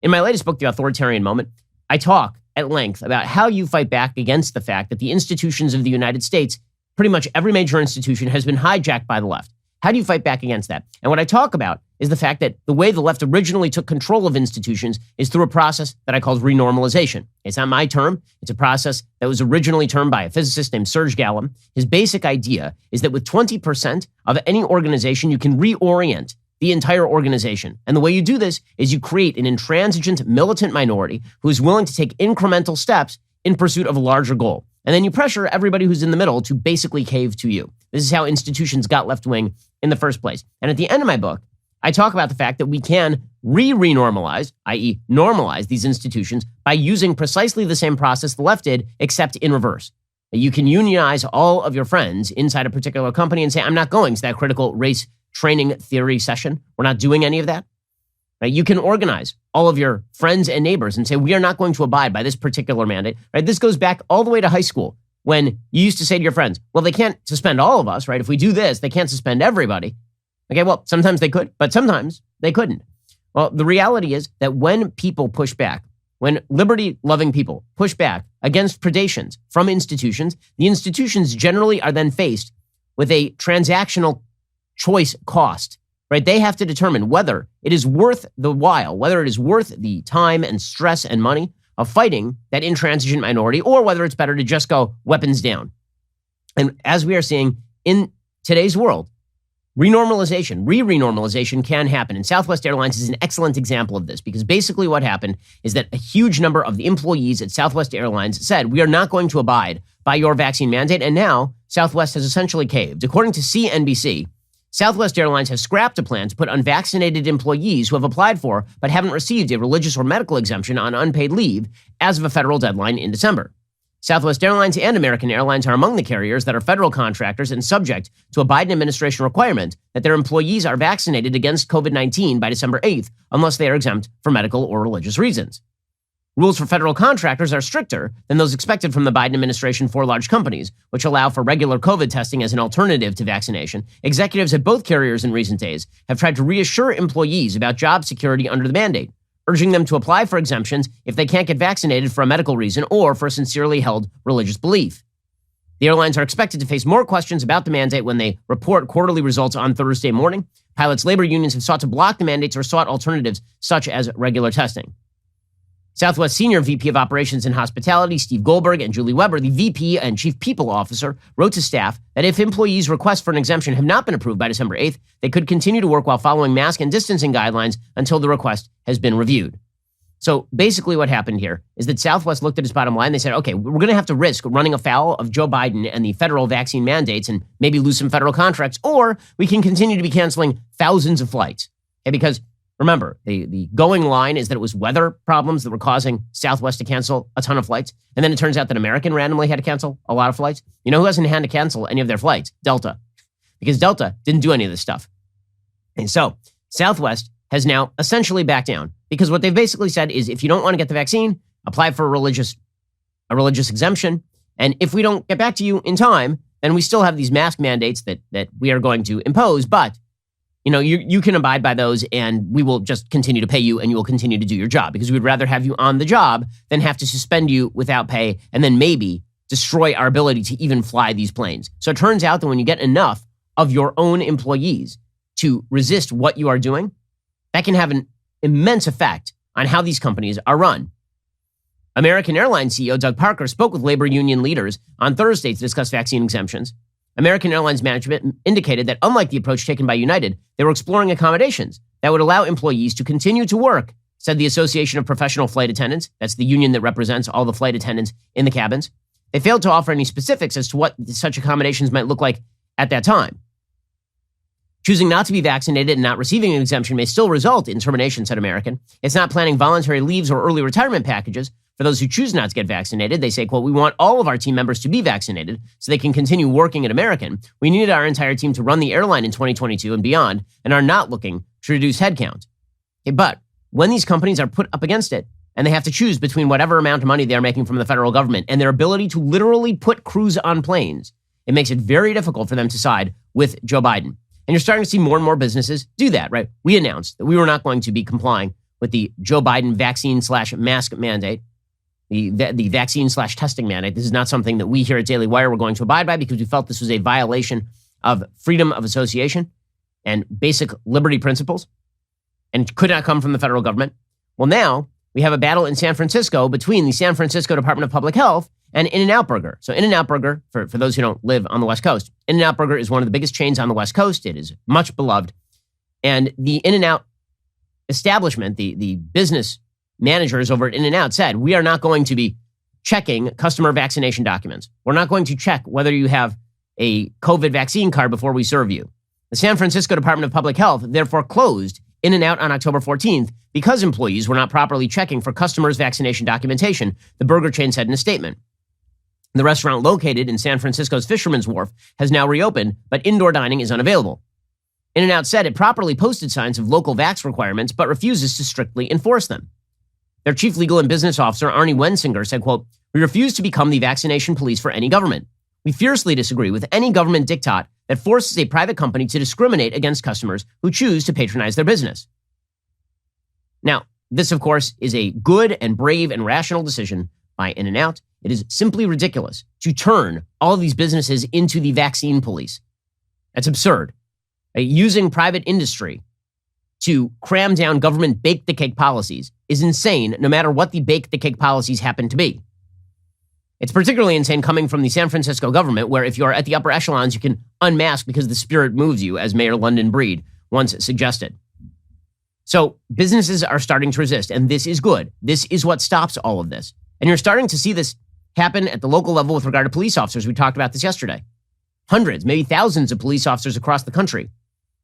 In my latest book, The Authoritarian Moment, I talk at length about how you fight back against the fact that the institutions of the United States, pretty much every major institution, has been hijacked by the left. How do you fight back against that? And what I talk about is the fact that the way the left originally took control of institutions is through a process that I call renormalization. It's not my term. It's a process that was originally termed by a physicist named Serge Gallum. His basic idea is that with 20% of any organization, you can reorient the entire organization. And the way you do this is you create an intransigent militant minority who is willing to take incremental steps in pursuit of a larger goal. And then you pressure everybody who's in the middle to basically cave to you. This is how institutions got left wing in the first place. And at the end of my book, I talk about the fact that we can renormalize, i.e. normalize these institutions by using precisely the same process the left did, except in reverse. You can unionize all of your friends inside a particular company and say, I'm not going to that critical race training theory session. We're not doing any of that. Right? You can organize all of your friends and neighbors and say, we are not going to abide by this particular mandate. Right? This goes back all the way to high school when you used to say to your friends, well, they can't suspend all of us, right? If we do this, they can't suspend everybody. Okay, well, sometimes they could, but sometimes they couldn't. Well, the reality is that when people push back, when liberty-loving people push back against predations from institutions, the institutions generally are then faced with a transactional choice cost, right? They have to determine whether it is worth the while, whether it is worth the time and stress and money of fighting that intransigent minority, or whether it's better to just go weapons down. And as we are seeing in today's world, renormalization can happen. And Southwest Airlines is an excellent example of this, because basically what happened is that a huge number of the employees at Southwest Airlines said, we are not going to abide by your vaccine mandate. And now Southwest has essentially caved. According to CNBC, Southwest Airlines has scrapped a plan to put unvaccinated employees who have applied for but haven't received a religious or medical exemption on unpaid leave as of a federal deadline in December. Southwest Airlines and American Airlines are among the carriers that are federal contractors and subject to a Biden administration requirement that their employees are vaccinated against COVID-19 by December 8th, unless they are exempt for medical or religious reasons. Rules for federal contractors are stricter than those expected from the Biden administration for large companies, which allow for regular COVID testing as an alternative to vaccination. Executives at both carriers in recent days have tried to reassure employees about job security under the mandate, urging them to apply for exemptions if they can't get vaccinated for a medical reason or for a sincerely held religious belief. The airlines are expected to face more questions about the mandate when they report quarterly results on Thursday morning. Pilots' labor unions have sought to block the mandates or sought alternatives such as regular testing. Southwest Senior VP of Operations and Hospitality, Steve Goldberg, and Julie Weber, the VP and Chief People Officer, wrote to staff that if employees' requests for an exemption have not been approved by December 8th, they could continue to work while following mask and distancing guidelines until the request has been reviewed. So basically what happened here is that Southwest looked at its bottom line. They said, okay, we're going to have to risk running afoul of Joe Biden and the federal vaccine mandates and maybe lose some federal contracts, or we can continue to be canceling thousands of flights. Okay, because remember, the going line is that it was weather problems that were causing Southwest to cancel a ton of flights. And then it turns out that American randomly had to cancel a lot of flights. You know who hasn't had to cancel any of their flights? Delta. Because Delta didn't do any of this stuff. And so Southwest has now essentially backed down, because what they've basically said is if you don't want to get the vaccine, apply for a religious exemption. And if we don't get back to you in time, then we still have these mask mandates that we are going to impose. But you can abide by those, and we will just continue to pay you, and you will continue to do your job, because we'd rather have you on the job than have to suspend you without pay and then maybe destroy our ability to even fly these planes. So it turns out that when you get enough of your own employees to resist what you are doing, that can have an immense effect on how these companies are run. American Airlines CEO Doug Parker spoke with labor union leaders on Thursday to discuss vaccine exemptions. American Airlines management indicated that unlike the approach taken by United, they were exploring accommodations that would allow employees to continue to work, said the Association of Professional Flight Attendants. That's the union that represents all the flight attendants in the cabins. They failed to offer any specifics as to what such accommodations might look like at that time. Choosing not to be vaccinated and not receiving an exemption may still result in termination, said American. It's not planning voluntary leaves or early retirement packages for those who choose not to get vaccinated. They say, quote, we want all of our team members to be vaccinated so they can continue working at American. We needed our entire team to run the airline in 2022 and beyond and are not looking to reduce headcount. Okay, but when these companies are put up against it and they have to choose between whatever amount of money they are making from the federal government and their ability to literally put crews on planes, it makes it very difficult for them to side with Joe Biden. And you're starting to see more and more businesses do that, right? We announced that we were not going to be complying with the Joe Biden vaccine/mask mandate, the vaccine/testing mandate. This is not something that we here at Daily Wire were going to abide by because we felt this was a violation of freedom of association and basic liberty principles and could not come from the federal government. Well, now we have a battle in San Francisco between the San Francisco Department of Public Health and In-N-Out Burger. So In-N-Out Burger, for those who don't live on the West Coast, In-N-Out Burger is one of the biggest chains on the West Coast. It is much beloved. And the In-N-Out establishment, the business managers over at In-N-Out said, we are not going to be checking customer vaccination documents. We're not going to check whether you have a COVID vaccine card before we serve you. The San Francisco Department of Public Health therefore closed In-N-Out on October 14th because employees were not properly checking for customers' vaccination documentation, the burger chain said in a statement. The restaurant located in San Francisco's Fisherman's Wharf has now reopened, but indoor dining is unavailable. In-N-Out said it properly posted signs of local vax requirements, but refuses to strictly enforce them. Their chief legal and business officer, Arnie Wensinger, said, quote, "We refuse to become the vaccination police for any government. We fiercely disagree with any government diktat that forces a private company to discriminate against customers who choose to patronize their business." Now, this, of course, is a good and brave and rational decision by In-N-Out. It is simply ridiculous to turn all of these businesses into the vaccine police. That's absurd. Using private industry to cram down government bake-the-cake policies is insane, no matter what the bake-the-cake policies happen to be. It's particularly insane coming from the San Francisco government, where if you're at the upper echelons, you can unmask because the spirit moves you, as Mayor London Breed once suggested. So businesses are starting to resist, and this is good. This is what stops all of this. And you're starting to see this happen at the local level with regard to police officers. We talked about this yesterday. Hundreds, maybe thousands of police officers across the country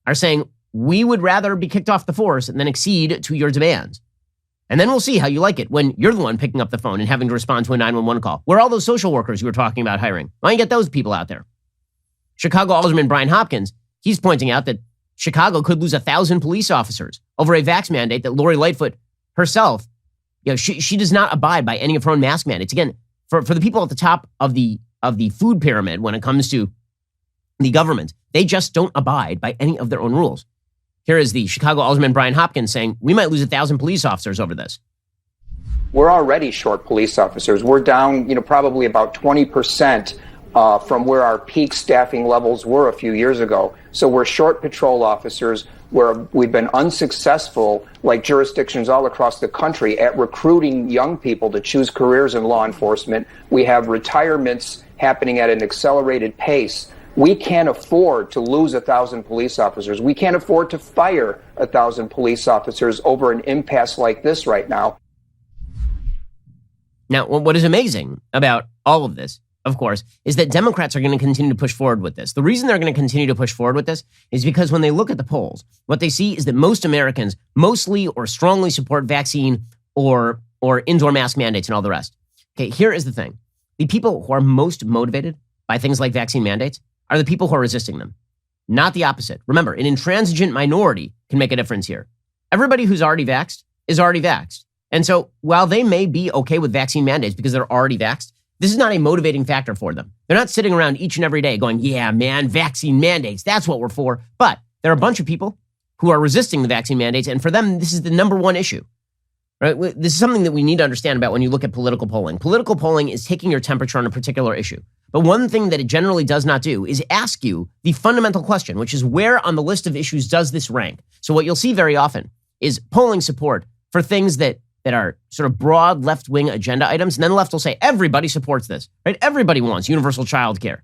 are saying, we would rather be kicked off the force than accede to your demands. And then we'll see how you like it when you're the one picking up the phone and having to respond to a 911 call. Where are all those social workers you were talking about hiring? Why don't you get those people out there? Chicago Alderman Brian Hopkins, he's pointing out that Chicago could lose 1,000 police officers over a vax mandate that Lori Lightfoot herself, she does not abide by any of her own mask mandates. Again, for the people at the top of the food pyramid when it comes to the government, they just don't abide by any of their own rules. Here is the Chicago Alderman Brian Hopkins saying, we might lose 1,000 police officers over this. We're already short police officers. We're down, probably about 20% from where our peak staffing levels were a few years ago. So we're short patrol officers, where we've been unsuccessful, like jurisdictions all across the country, at recruiting young people to choose careers in law enforcement. We have retirements happening at an accelerated pace. We can't afford to lose 1,000 police officers. We can't afford to fire 1,000 police officers over an impasse like this right now. Now, what is amazing about all of this, of course, is that Democrats are going to continue to push forward with this. The reason they're going to continue to push forward with this is because when they look at the polls, what they see is that most Americans mostly or strongly support vaccine or indoor mask mandates and all the rest. Okay, here is the thing. The people who are most motivated by things like vaccine mandates are the people who are resisting them, not the opposite. Remember, an intransigent minority can make a difference here. Everybody who's already vaxxed is already vaxxed. And so while they may be okay with vaccine mandates because they're already vaxxed, this is not a motivating factor for them. They're not sitting around each and every day going, yeah, man, vaccine mandates, that's what we're for. But there are a bunch of people who are resisting the vaccine mandates, and for them, this is the number one issue. Right? This is something that we need to understand about when you look at political polling. Political polling is taking your temperature on a particular issue. But one thing that it generally does not do is ask you the fundamental question, which is where on the list of issues does this rank? So what you'll see very often is polling support for things that are sort of broad left-wing agenda items. And then the left will say, everybody supports this, right? Everybody wants universal child care.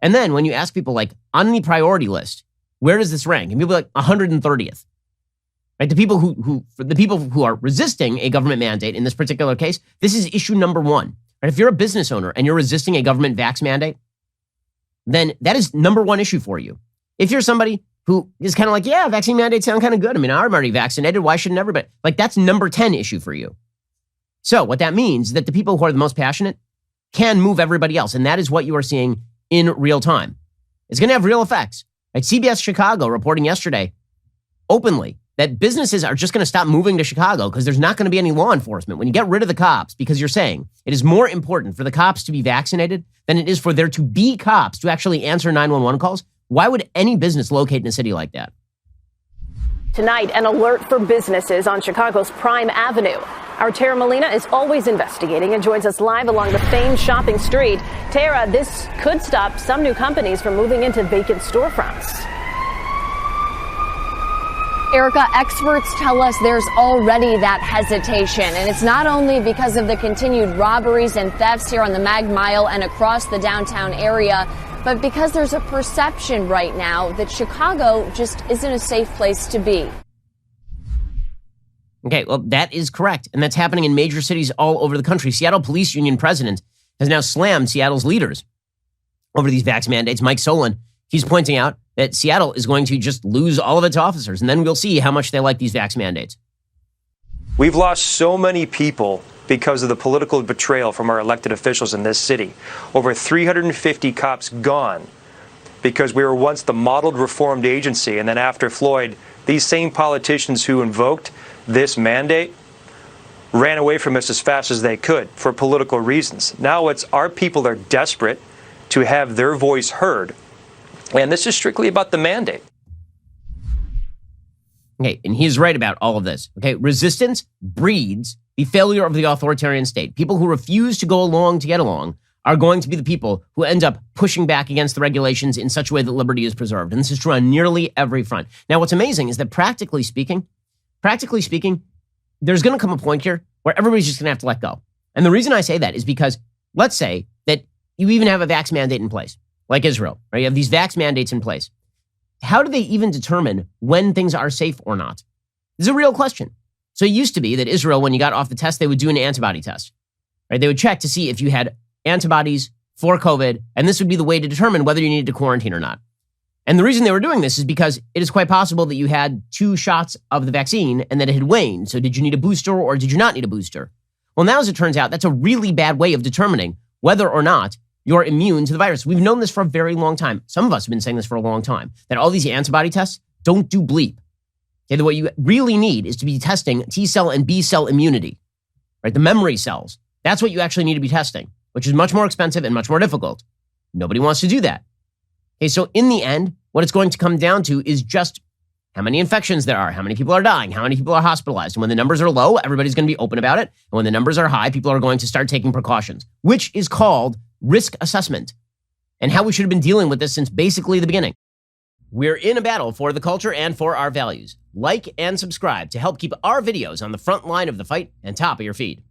And then when you ask people like, on the priority list, where does this rank? And people are like 130th. Right? The people who are resisting a government mandate in this particular case, this is issue number one. Right? If you're a business owner and you're resisting a government vax mandate, then that is number one issue for you. If you're somebody who is kind of like, yeah, vaccine mandates sound kind of good. I mean, I'm already vaccinated. Why shouldn't everybody? Like, that's number 10 issue for you. So what that means is that the people who are the most passionate can move everybody else. And that is what you are seeing in real time. It's going to have real effects. Right? CBS Chicago reporting yesterday openly that businesses are just going to stop moving to Chicago because there's not going to be any law enforcement. When you get rid of the cops, because you're saying it is more important for the cops to be vaccinated than it is for there to be cops to actually answer 911 calls, why would any business locate in a city like that? Tonight, an alert for businesses on Chicago's Prime Avenue. Our Tara Molina is always investigating and joins us live along the famed shopping street. Tara, this could stop some new companies from moving into vacant storefronts. Erica, experts tell us there's already that hesitation, and it's not only because of the continued robberies and thefts here on the Mag Mile and across the downtown area, but because there's a perception right now that Chicago just isn't a safe place to be. Okay, well, that is correct. And that's happening in major cities all over the country. Seattle Police Union president has now slammed Seattle's leaders over these vax mandates. Mike Solon, he's pointing out that Seattle is going to just lose all of its officers, and then we'll see how much they like these vax mandates. We've lost so many people because of the political betrayal from our elected officials in this city. Over 350 cops gone because we were once the modeled reformed agency, and then after Floyd, these same politicians who invoked this mandate ran away from us as fast as they could for political reasons. Now it's our people are desperate to have their voice heard, and this is strictly about the mandate. Okay, and he's right about all of this. Okay, resistance breeds the failure of the authoritarian state. People who refuse to go along to get along are going to be the people who end up pushing back against the regulations in such a way that liberty is preserved. And this is true on nearly every front. Now, what's amazing is that practically speaking, there's going to come a point here where everybody's just going to have to let go. And the reason I say that is because let's say that you even have a vax mandate in place, like Israel, right? You have these vax mandates in place. How do they even determine when things are safe or not? This is a real question. So it used to be that Israel, when you got off the test, they would do an antibody test, right? They would check to see if you had antibodies for COVID, and this would be the way to determine whether you needed to quarantine or not. And the reason they were doing this is because it is quite possible that you had 2 shots of the vaccine and that it had waned. So did you need a booster or did you not need a booster? Well, now as it turns out, that's a really bad way of determining whether or not you're immune to the virus. We've known this for a very long time. Some of us have been saying this for a long time, that all these antibody tests don't do bleep. Okay, what you really need is to be testing T cell and B cell immunity, right? The memory cells. That's what you actually need to be testing, which is much more expensive and much more difficult. Nobody wants to do that. Okay, so in the end, what it's going to come down to is just how many infections there are, how many people are dying, how many people are hospitalized. And when the numbers are low, everybody's going to be open about it. And when the numbers are high, people are going to start taking precautions, which is called risk assessment, and how we should have been dealing with this since basically the beginning. We're in a battle for the culture and for our values. Like and subscribe to help keep our videos on the front line of the fight and top of your feed.